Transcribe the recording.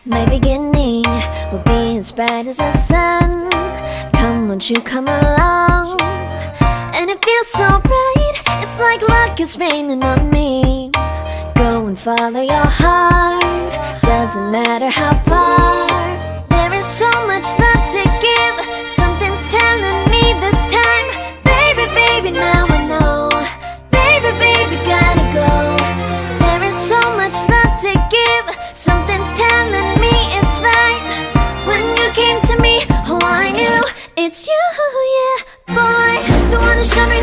My beginning will be as bright as the sun. Come, won't you come along? And it feels so bright, it's like luck is raining on me. Go and follow your heart, doesn't matter how far. There is so much love to give, something's telling me this time. Baby, baby, now I know. Baby, baby, gotta go. There is so much love to give, something's telling me it's right. When you came to me, oh I knew it's you, yeah, boy. The one who showed me